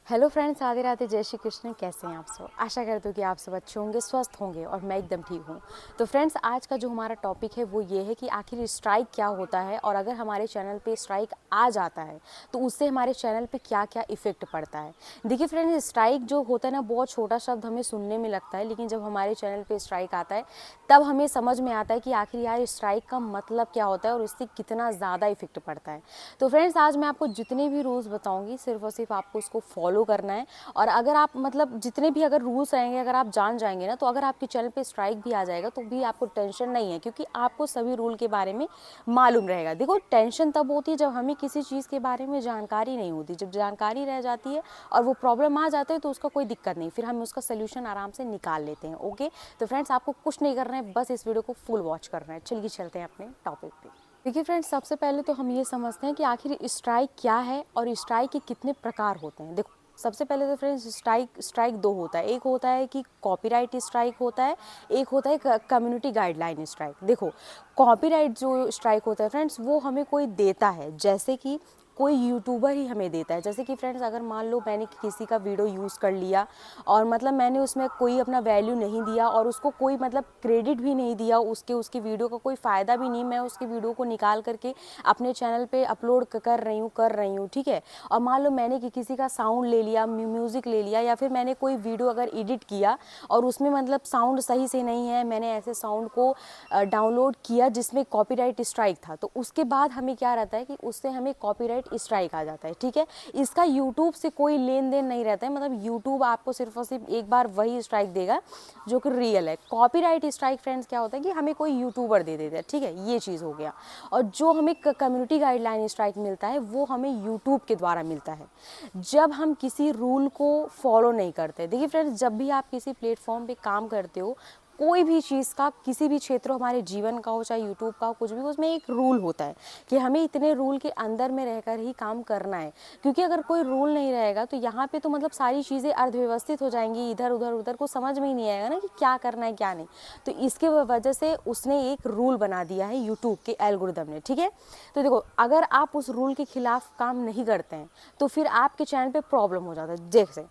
Hello friends, Radhe Radhe, जय श्री कृष्ण। कैसे हैं आप सब? आशा करती हूँ कि आप सब अच्छे होंगे, स्वस्थ होंगे और मैं एकदम ठीक हूँ। तो फ्रेंड्स, आज का जो हमारा टॉपिक है वो ये है कि आखिर स्ट्राइक क्या होता है और अगर हमारे चैनल पे स्ट्राइक आ जाता है तो उससे हमारे चैनल पे क्या क्या इफेक्ट पड़ता है। देखिए फ्रेंड्स, स्ट्राइक जो होता है ना, बहुत छोटा शब्द हमें सुनने में लगता है, लेकिन जब हमारे चैनल पर स्ट्राइक आता है तब हमें समझ में आता है कि आखिर यार स्ट्राइक का मतलब क्या होता है और इससे कितना ज़्यादा इफेक्ट पड़ता है। तो फ्रेंड्स, आज मैं आपको जितने भी रूल्स बताऊँगी सिर्फ और सिर्फ आपको उसको फॉलो करना है। और अगर आप मतलब जितने भी अगर रूल्स रहेंगे, अगर आप जान जाएंगे ना, तो अगर आपके चैनल पे स्ट्राइक भी आ जाएगा तो भी आपको टेंशन नहीं है, क्योंकि आपको सभी रूल के बारे में मालूम रहेगा। देखो, टेंशन तब होती है जब हमें किसी चीज़ के बारे में जानकारी नहीं होती। जब जानकारी रह जाती है और वो प्रॉब्लम आ जाता है तो उसका कोई दिक्कत नहीं, फिर हम उसका सोल्यूशन आराम से निकाल लेते हैं। ओके, तो फ्रेंड्स, आपको कुछ नहीं करना है, बस इस वीडियो को फुल वॉच करना है। चलिए चलते हैं अपने टॉपिक पे। देखिए फ्रेंड्स, सबसे पहले तो हम ये समझते हैं कि आखिर स्ट्राइक क्या है और स्ट्राइक के कितने प्रकार होते हैं। देखो, सबसे पहले तो फ्रेंड्स, स्ट्राइक दो होता है। एक होता है कि कॉपीराइट स्ट्राइक होता है, एक होता है कम्युनिटी गाइडलाइन स्ट्राइक। देखो, कॉपीराइट जो स्ट्राइक होता है फ्रेंड्स, वो हमें कोई देता है, जैसे कि कोई यूट्यूबर ही हमें देता है। जैसे कि फ्रेंड्स, अगर मान लो मैंने किसी का वीडियो यूज़ कर लिया और मतलब मैंने उसमें कोई अपना वैल्यू नहीं दिया और उसको कोई मतलब क्रेडिट भी नहीं दिया, उसकी वीडियो का कोई फ़ायदा भी नहीं, मैं उसकी वीडियो को निकाल करके अपने चैनल पे अपलोड कर रही हूँ, ठीक है। और मान लो मैंने किसी का साउंड ले लिया, म्यूज़िक ले लिया, या फिर मैंने कोई वीडियो अगर एडिट किया और उसमें मतलब साउंड सही से नहीं है, मैंने ऐसे साउंड को डाउनलोड किया जिसमें कॉपीराइट स्ट्राइक था, तो उसके बाद हमें क्या रहता है कि उससे हमें कॉपीराइट स्ट्राइक आ जाता है, ठीक है। इसका यूट्यूब से कोई लेन देन नहीं रहता है, मतलब यूट्यूब आपको सिर्फ और सिर्फ एक बार वही स्ट्राइक देगा जो कि रियल है। कॉपीराइट स्ट्राइक फ्रेंड्स क्या होता है कि हमें कोई यूट्यूबर दे देता है, ठीक है, ये चीज़ हो गया। और जो हमें कम्युनिटी गाइडलाइन स्ट्राइक मिलता है वो हमें यूट्यूब के द्वारा मिलता है, जब हम किसी रूल को फॉलो नहीं करते। देखिए फ्रेंड्स, जब भी आप किसी प्लेटफॉर्म पे काम करते हो, कोई भी चीज़ का, किसी भी क्षेत्र हमारे जीवन का हो, चाहे यूट्यूब का हो, कुछ भी, उसमें एक रूल होता है कि हमें इतने रूल के अंदर में रहकर ही काम करना है। क्योंकि अगर कोई रूल नहीं रहेगा तो यहाँ पे तो मतलब सारी चीज़ें अर्थव्यवस्थित हो जाएंगी, इधर उधर उधर को समझ में ही नहीं आएगा ना कि क्या करना है क्या नहीं। तो इसके वजह से उसने एक रूल बना दिया है यूट्यूब के एल्गोरिदम ने, ठीक है। तो देखो, अगर आप उस रूल के खिलाफ काम नहीं करते हैं तो फिर आपके चैनल पे प्रॉब्लम हो जाता है। जैसे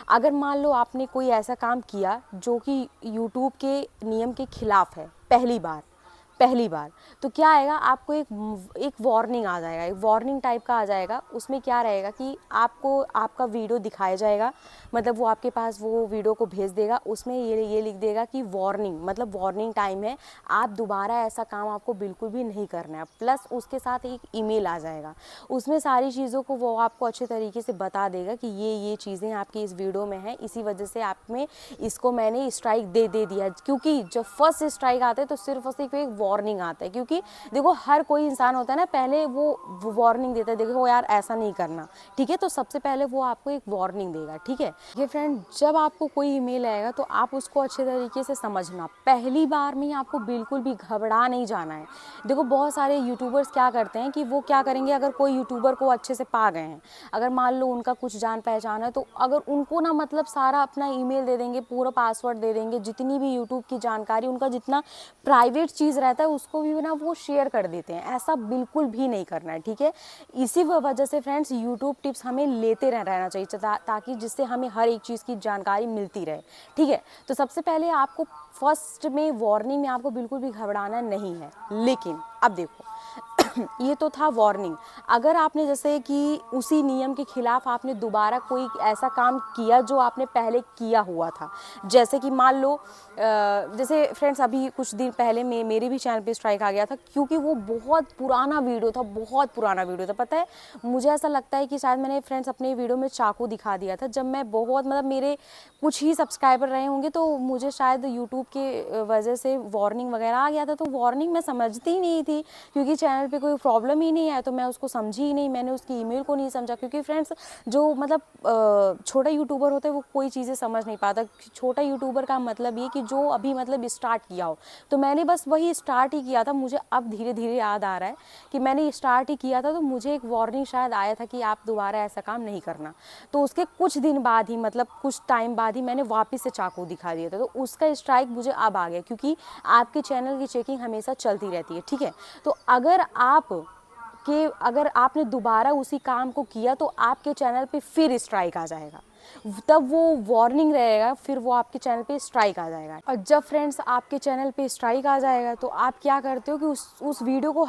अगर मान लो आपने कोई ऐसा काम किया जो कि यूट्यूब के नियम के खिलाफ है, पहली बार, तो क्या आएगा, आपको एक वार्निंग आ जाएगा, एक वार्निंग टाइप का आ जाएगा। उसमें क्या रहेगा कि आपको आपका वीडियो दिखाया जाएगा, मतलब वो आपके पास वो वीडियो को भेज देगा, उसमें ये लिख देगा कि वार्निंग, मतलब वार्निंग टाइम है, आप दोबारा ऐसा काम आपको बिल्कुल भी नहीं करना है। प्लस उसके साथ एक ईमेल आ जाएगा, उसमें सारी चीज़ों को वो आपको अच्छे तरीके से बता देगा कि ये चीज़ें आपकी इस वीडियो में हैं, इसी वजह से आप में इसको मैंने स्ट्राइक दे दिया। क्योंकि जब फर्स्ट स्ट्राइक आते हैं तो सिर्फ और सिर्फ एक वार्निंग आता है, क्योंकि देखो हर कोई इंसान होता है ना, पहले वो वार्निंग देता है, देखो यार ऐसा नहीं करना, ठीक है। तो सबसे पहले वो आपको एक वार्निंग देगा, ठीक है। ये फ्रेंड, जब आपको कोई ईमेल आएगा तो आप उसको अच्छे तरीके से समझना। पहली बार में आपको बिल्कुल भी घबरा नहीं जाना है। देखो, बहुत सारे यूट्यूबर्स क्या करते हैं कि वो क्या करेंगे, अगर कोई यूट्यूबर को अच्छे से पा गए हैं, अगर मान लो उनका कुछ जान पहचान है, तो अगर उनको ना मतलब सारा अपना ईमेल दे देंगे, पूरा पासवर्ड दे देंगे, जितनी भी यूट्यूब की जानकारी, उनका जितना प्राइवेट चीज़ रहता है उसको भी ना वो शेयर कर देते हैं। ऐसा बिल्कुल भी नहीं करना है, ठीक है। इसी वजह से फ्रेंड्स, यूट्यूब टिप्स हमें लेते रहना चाहिए, ताकि जिससे हमें हर एक चीज़ की जानकारी मिलती रहे, ठीक है। तो सबसे पहले आपको फर्स्ट में वार्निंग में आपको बिल्कुल भी घबराना नहीं है। लेकिन अब देखो, ये तो था वार्निंग। अगर आपने जैसे कि उसी नियम के खिलाफ आपने दोबारा कोई ऐसा काम किया जो आपने पहले किया हुआ था, जैसे कि मान लो जैसे फ्रेंड्स, अभी कुछ दिन पहले मेरे भी चैनल पे स्ट्राइक आ गया था, क्योंकि वो बहुत पुराना वीडियो था, बहुत पुराना वीडियो था। पता है, मुझे ऐसा लगता है कि शायद मैंने फ्रेंड्स अपने वीडियो में चाकू दिखा दिया था, जब मैं बहुत मतलब मेरे कुछ ही सब्सक्राइबर रहे होंगे, तो मुझे शायद यूट्यूब के वजह से वार्निंग वगैरह आ गया था। तो वार्निंग मैं समझती ही नहीं थी, क्योंकि चैनल पे कोई प्रॉब्लम ही नहीं है, तो मैं उसको समझी ही नहीं, मैंने उसकी ईमेल को नहीं समझा। क्योंकि फ्रेंड्स, जो मतलब छोटा यूट्यूबर होता है वो कोई चीज़ें समझ नहीं पाता। छोटा यूट्यूबर का मतलब ये कि जो अभी मतलब स्टार्ट किया हो, तो मैंने बस वही स्टार्ट ही किया था। मुझे अब धीरे धीरे याद आ रहा है कि मैंने स्टार्ट ही किया था, तो मुझे एक वार्निंग शायद आया था कि आप दोबारा ऐसा काम नहीं करना। तो उसके कुछ दिन बाद ही, मतलब कुछ टाइम बाद ही, मैंने वापस से चाकू दिखा दिया था। तो उसका स्ट्राइक मुझे अब आ गया, क्योंकि आपके चैनल की चेकिंग हमेशा चलती रहती है, ठीक है। तो अगर आप कि अगर आपने दोबारा उसी काम को किया तो आपके चैनल पे फिर स्ट्राइक आ जाएगा, तब वो वार्निंग रहेगा, फिर वो आपके चैनल पे स्ट्राइक आ जाएगा। और जब फ्रेंड्स आपके चैनल पे स्ट्राइक आ जाएगा तो आप क्या करते हो कि उस वीडियो को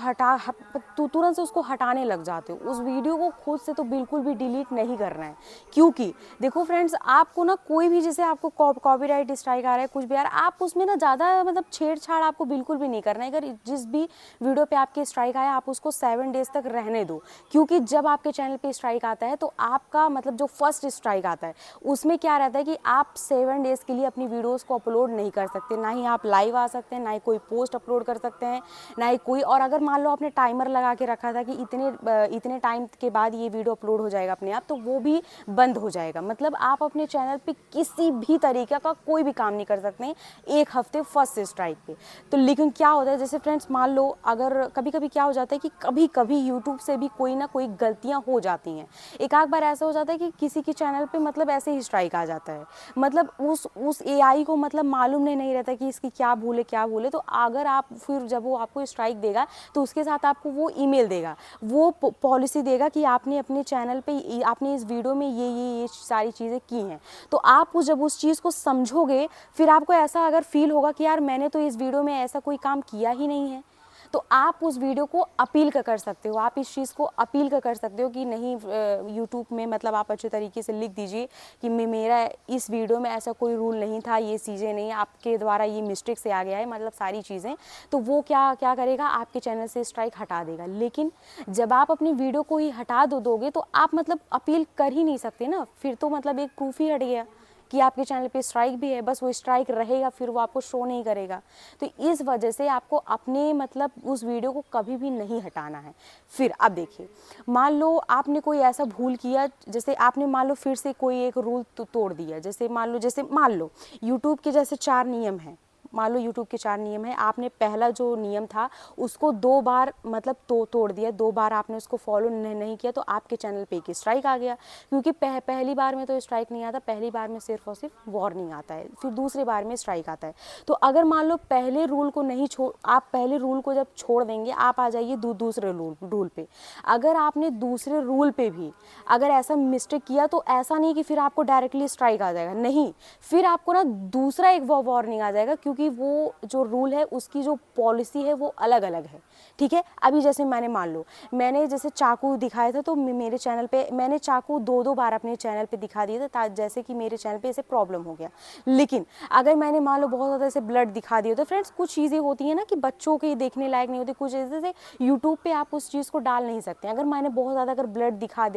तुरंत से उसको हटाने लग जाते हो। उस वीडियो को खुद से तो बिल्कुल भी डिलीट नहीं करना है, क्योंकि देखो फ्रेंड्स, आपको ना कोई भी, जैसे आपको कॉपीराइट स्ट्राइक आ रहा है, कुछ भी आ रहा है, आप उसमें ना ज़्यादा मतलब छेड़छाड़ आपको बिल्कुल भी नहीं करना है। अगर जिस भी वीडियो पे आपके स्ट्राइक आया, आप उसको 7 डेज तक रहने दो, क्योंकि जब आपके चैनल पे स्ट्राइक आता है तो आपका मतलब जो फर्स्ट स्ट्राइक आता है उसमें क्या रहता है कि आप 7 डेज के लिए अपनी वीडियोस को अपलोड नहीं कर सकते, ना ही आप लाइव आ सकते हैं, ना ही कोई पोस्ट अपलोड कर सकते हैं, ना ही कोई। और अगर मान लो आपने टाइमर लगा के रखा था कि इतने टाइम के बाद ये वीडियो अपलोड हो जाएगा अपने आप, तो वो भी बंद हो जाएगा। मतलब आप अपने चैनल पे किसी भी तरीके का कोई भी काम नहीं कर सकते हैं 1 हफ्ते फर्स्ट स्ट्राइक पे। तो लेकिन क्या होता है, जैसे फ्रेंड्स मान लो अगर कभी कभी क्या हो जाता है कि कभी कभी यूट्यूब से भी कोई ना कोई गलतियां हो जाती हैं। एक आध बार ऐसा हो जाता है कि किसी के चैनल पे मतलब ऐसे ही स्ट्राइक आ जाता है, मतलब उस एआई को मतलब मालूम नहीं रहता कि इसकी क्या भूल है। तो अगर आप फिर जब वो आपको स्ट्राइक देगा तो उसके साथ आपको वो ईमेल देगा, वो पॉलिसी देगा कि आपने अपने चैनल पे आपने इस वीडियो में ये सारी चीज़ें की हैं। तो आप जब उस चीज़ को समझोगे, फिर आपको ऐसा अगर फील होगा कि यार मैंने तो इस वीडियो में ऐसा कोई काम किया ही नहीं है, तो आप उस वीडियो को अपील कर सकते हो। आप इस चीज़ को अपील कर सकते हो कि नहीं, यूट्यूब में मतलब आप अच्छे तरीके से लिख दीजिए कि मेरा इस वीडियो में ऐसा कोई रूल नहीं था, ये चीज़ें नहीं, आपके द्वारा ये मिस्टेक से आ गया है, मतलब सारी चीज़ें। तो वो क्या करेगा, आपके चैनल से स्ट्राइक हटा देगा। लेकिन जब आप अपनी वीडियो को ही हटा दोगे तो आप मतलब अपील कर ही नहीं सकते ना, फिर तो मतलब एक प्रूफ ही हट गया कि आपके चैनल पे स्ट्राइक भी है, बस वो स्ट्राइक रहेगा, फिर वो आपको शो नहीं करेगा। तो इस वजह से आपको अपने मतलब उस वीडियो को कभी भी नहीं हटाना है। फिर अब देखिए, मान लो आपने कोई ऐसा भूल किया, जैसे आपने मान लो फिर से कोई एक रूल तोड़ दिया, जैसे मान लो यूट्यूब के जैसे 4 नियम हैं। मान लो यूट्यूब के 4 नियम हैं, आपने पहला जो नियम था उसको 2 बार मतलब तोड़ दिया, 2 बार आपने उसको फॉलो नहीं किया, तो आपके चैनल पे एक स्ट्राइक आ गया। क्योंकि पहली बार में तो स्ट्राइक नहीं आता, पहली बार में सिर्फ और सिर्फ वार्निंग आता है, फिर दूसरी बार में स्ट्राइक आता है। तो अगर मान लो पहले रूल को नहीं आप पहले रूल को जब छोड़ देंगे, आप आ जाइए दूसरे रूल पे। अगर आपने दूसरे रूल पे भी अगर ऐसा मिस्टेक किया, तो ऐसा नहीं कि फिर आपको डायरेक्टली स्ट्राइक आ जाएगा, नहीं, फिर आपको ना दूसरा एक वार्निंग आ जाएगा, क्योंकि वो जो रूल है उसकी जो पॉलिसी है वो अलग अलग है। ठीक है, अभी जैसे मैंने जैसे चाकू दिखाया था, तो मेरे चैनल पे मैंने चाकू 2 बार अपने चैनल पे दिखा दिया था, जैसे कि मेरे चैनल पे ऐसे प्रॉब्लम हो गया। लेकिन अगर मैंने मान लो बहुत ज़्यादा ऐसे ब्लड दिखा दिया, तो फ्रेंड्स कुछ चीज़ें होती हैं ना कि बच्चों के देखने लायक नहीं होती, कुछ जैसे यूट्यूब पे आप उस चीज़ को डाल नहीं सकते। अगर मैंने बहुत ज़्यादा अगर ब्लड दिखा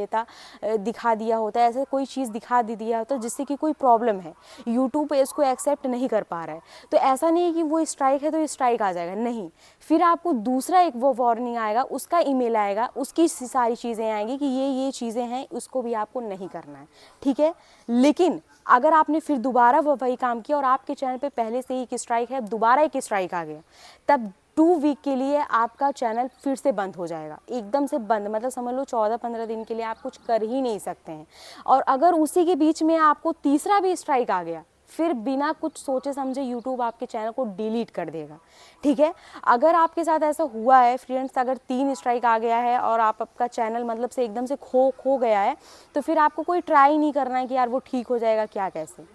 दिया होता है, ऐसे कोई चीज़ दिया होता है जिससे कि कोई प्रॉब्लम है, यूट्यूब इसको एक्सेप्ट नहीं कर पा रहा है, तो ऐसा नहीं है कि वो स्ट्राइक है तो स्ट्राइक आ जाएगा, नहीं, फिर आपको दूसरा एक वो वार्निंग आएगा, उसका ईमेल आएगा, उसकी सारी चीज़ें आएंगी कि ये चीज़ें हैं, उसको भी आपको नहीं करना है। ठीक है, लेकिन अगर आपने फिर दोबारा वही काम किया और आपके चैनल पे पहले से ही एक स्ट्राइक है, दोबारा एक स्ट्राइक आ गया, तब 2 वीक के लिए आपका चैनल फिर से बंद हो जाएगा, एकदम से बंद, मतलब समझ लो 14-15 दिन के लिए आप कुछ कर ही नहीं सकते हैं। और अगर उसी के बीच में आपको तीसरा भी स्ट्राइक आ गया, फिर बिना कुछ सोचे समझे यूट्यूब आपके चैनल को डिलीट कर देगा। ठीक है, अगर आपके साथ ऐसा हुआ है फ्रेंड्स, अगर 3 स्ट्राइक आ गया है और आपका चैनल मतलब से एकदम से खो गया है, तो फिर आपको कोई ट्राई नहीं करना है कि यार वो ठीक हो जाएगा, क्या कैसे,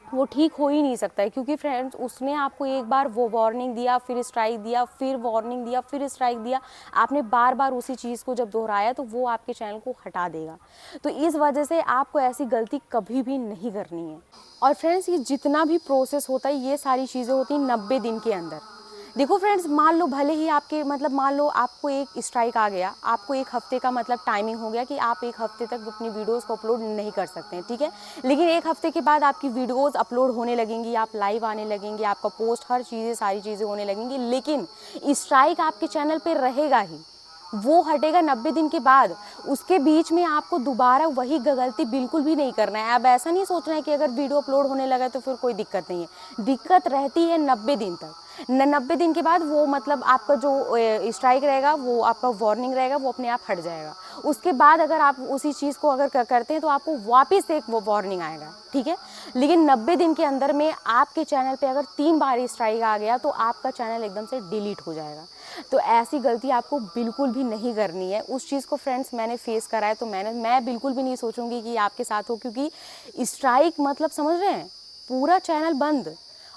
वो ठीक हो ही नहीं सकता है, क्योंकि फ्रेंड्स उसने आपको एक बार वो वार्निंग दिया, फिर स्ट्राइक दिया, फिर वार्निंग दिया, फिर स्ट्राइक दिया, आपने बार बार उसी चीज़ को जब दोहराया तो वो आपके चैनल को हटा देगा। तो इस वजह से आपको ऐसी गलती कभी भी नहीं करनी है। और फ्रेंड्स ये जितना भी प्रोसेस होता है, ये सारी चीज़ें होती हैं 90 दिन के अंदर। देखो फ्रेंड्स, मान लो भले ही आपके मतलब मान लो आपको एक स्ट्राइक आ गया, आपको 1 हफ्ते का मतलब टाइमिंग हो गया कि आप 1 हफ्ते तक अपनी वीडियोस को अपलोड नहीं कर सकते हैं। ठीक है, लेकिन 1 हफ्ते के बाद आपकी वीडियोस अपलोड होने लगेंगी, आप लाइव आने लगेंगे, आपका पोस्ट हर चीज़ें सारी चीज़ें होने लगेंगी, लेकिन स्ट्राइक आपके चैनल पर रहेगा ही, वो हटेगा 90 दिन के बाद। उसके बीच में आपको दोबारा वही गलती बिल्कुल भी नहीं करना है। अब ऐसा नहीं सोचना है कि अगर वीडियो अपलोड होने लगा तो फिर कोई दिक्कत नहीं है, दिक्कत रहती है 90 दिन तक। 90 दिन के बाद वो मतलब आपका जो स्ट्राइक रहेगा, वो आपका वार्निंग रहेगा, वो अपने आप हट जाएगा। उसके बाद अगर आप उसी चीज़ को अगर करते हैं तो आपको वापस एक वो वार्निंग आएगा, ठीक है। लेकिन 90 दिन के अंदर में आपके चैनल पे अगर 3 बार स्ट्राइक आ गया तो आपका चैनल एकदम से डिलीट हो जाएगा। तो ऐसी गलती आपको बिल्कुल भी नहीं करनी है। उस चीज़ को फ्रेंड्स मैंने फेस करा है, तो मैं बिल्कुल भी नहीं सोचूंगी कि आपके साथ हो, क्योंकि स्ट्राइक मतलब समझ रहे हैं, पूरा चैनल बंद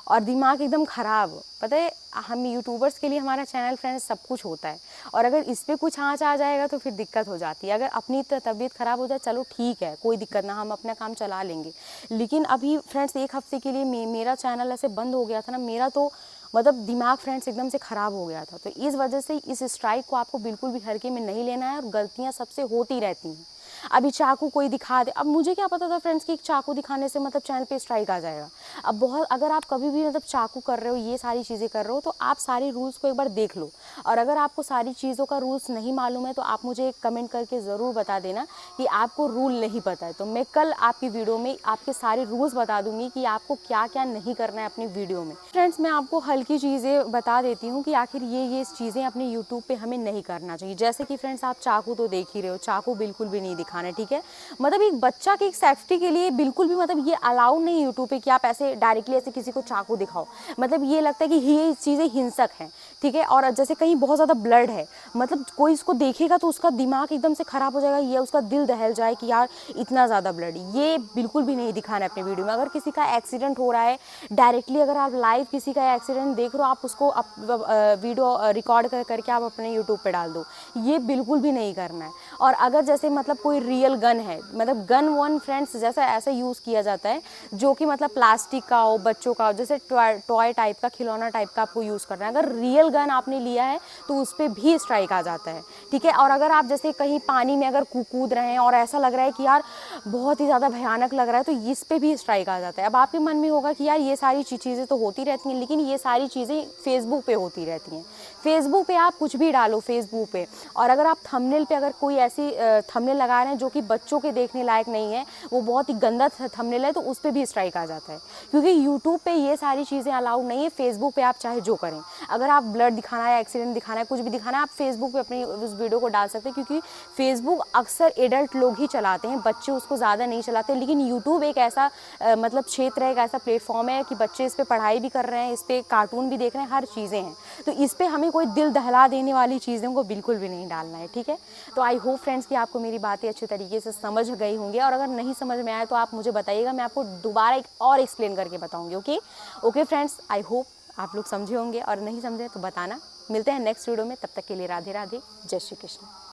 और दिमाग एकदम ख़राब। पता है, हम यूट्यूबर्स के लिए हमारा चैनल फ्रेंड्स सब कुछ होता है, और अगर इस पर कुछ आँच आ जाएगा तो फिर दिक्कत हो जाती है। अगर अपनी तबीयत ख़राब हो जाए, चलो ठीक है, कोई दिक्कत ना, हम अपना काम चला लेंगे। लेकिन अभी फ्रेंड्स 1 हफ्ते के लिए मेरा चैनल ऐसे बंद हो गया था ना, मेरा तो मतलब दिमाग फ्रेंड्स एकदम से ख़राब हो गया था। तो इस वजह से इस स्ट्राइक को आपको बिल्कुल भी हल्के में नहीं लेना है, और गलतियाँ सबसे होती रहती हैं। अभी चाकू कोई दिखा दे, अब मुझे क्या पता था फ्रेंड्स कि एक चाकू दिखाने से मतलब चैनल पे स्ट्राइक आ जाएगा। अब बहुत, अगर आप कभी भी मतलब चाकू कर रहे हो, ये सारी चीज़ें कर रहे हो, तो आप सारे रूल्स को एक बार देख लो। और अगर आपको सारी चीज़ों का रूल्स नहीं मालूम है तो आप मुझे एक कमेंट करके ज़रूर बता देना कि आपको रूल नहीं पता है। तो मैं कल आपकी वीडियो में आपके सारे रूल्स बता दूंगी कि आपको क्या क्या नहीं करना है अपनी वीडियो में। फ्रेंड्स, मैं आपको हल्की चीज़ें बता देती हूँ कि आखिर ये चीज़ें अपने यूट्यूब पे हमें नहीं करना चाहिए। जैसे कि फ्रेंड्स, आप चाकू तो देख ही रहे हो, चाकू बिल्कुल भी नहीं दिखाना है, ठीक है। मतलब एक बच्चा की एक सेफ्टी के लिए बिल्कुल भी मतलब ये अलाउ नहीं यूट्यूब पे कि आप ऐसे डायरेक्टली ऐसे किसी को चाकू दिखाओ। मतलब ये लगता है कि ये चीज़ें हिंसक हैं, ठीक है। और जैसे कहीं बहुत ज़्यादा ब्लड है, मतलब कोई इसको देखेगा तो उसका दिमाग एकदम से ख़राब हो जाएगा, ये उसका दिल दहल जाए कि यार इतना ज़्यादा ब्लड, ये बिल्कुल भी नहीं दिखाना है अपने वीडियो में। अगर किसी का एक्सीडेंट हो रहा है डायरेक्टली, अगर आप लाइव किसी का एक्सीडेंट देख रहे हो, आप उसको वीडियो रिकॉर्ड करके आप अपने यूट्यूब पे डाल दो, ये बिल्कुल भी नहीं करना है। और अगर जैसे मतलब कोई रियल गन है, मतलब गन वन फ्रेंड्स जैसा ऐसा यूज़ किया जाता है जो कि मतलब प्लास्टिक का हो, बच्चों का हो, जैसे टॉय टाइप का, खिलौना टाइप का आपको यूज़ करना है। अगर रियल गन आपने लिया है तो उस पर भी स्ट्राइक आ जाता है, ठीक है। और अगर आप जैसे कहीं पानी में अगर कूद रहे हैं और ऐसा लग रहा है कि यार बहुत ही ज़्यादा भयानक लग रहा है, तो इस पर भी स्ट्राइक आ जाता है। अब आपके मन में होगा कि यार ये सारी चीज़ें तो होती रहती हैं, लेकिन ये सारी चीज़ें फेसबुक पे होती रहती हैं। फेसबुक पे आप कुछ भी डालो फेसबुक पे, और अगर आप थंबनेल पे अगर कोई ऐसी थंबनेल लगा रहे हैं जो कि बच्चों के देखने लायक नहीं है, वो बहुत ही गंदा थंबनेल है, तो उस पर भी स्ट्राइक आ जाता है। क्योंकि यूट्यूब पे ये सारी चीज़ें अलाउड नहीं है। फेसबुक पे आप चाहे जो करें, अगर आप ब्लड दिखाना है, एक्सीडेंट दिखाना है, कुछ भी दिखाना है, आप फेसबुक पे अपनी उस वीडियो को डाल सकते हैं। क्योंकि फेसबुक अक्सर एडल्ट लोग ही चलाते हैं, बच्चे उसको ज़्यादा नहीं चलाते। लेकिन यूट्यूब एक ऐसा मतलब क्षेत्र है, एक ऐसा प्लेटफॉर्म है कि बच्चे इस पर पढ़ाई भी कर रहे हैं, इस पर कार्टून भी देख रहे हैं, हर चीज़ें हैं। तो इस पर हमें कोई दिल दहला देने वाली चीज़ों को बिल्कुल भी नहीं डालना है, ठीक है। तो आई होप फ्रेंड्स कि आपको मेरी बातें अच्छे तरीके से समझ गई होंगी, और अगर नहीं समझ में आए तो आप मुझे बताइएगा, मैं आपको दोबारा एक और एक्सप्लेन करके बताऊंगी। ओके फ्रेंड्स, आई होप आप लोग समझे होंगे, और नहीं समझे तो बताना। मिलते हैं नेक्स्ट वीडियो में, तब तक के लिए राधे राधे, जय श्री कृष्ण।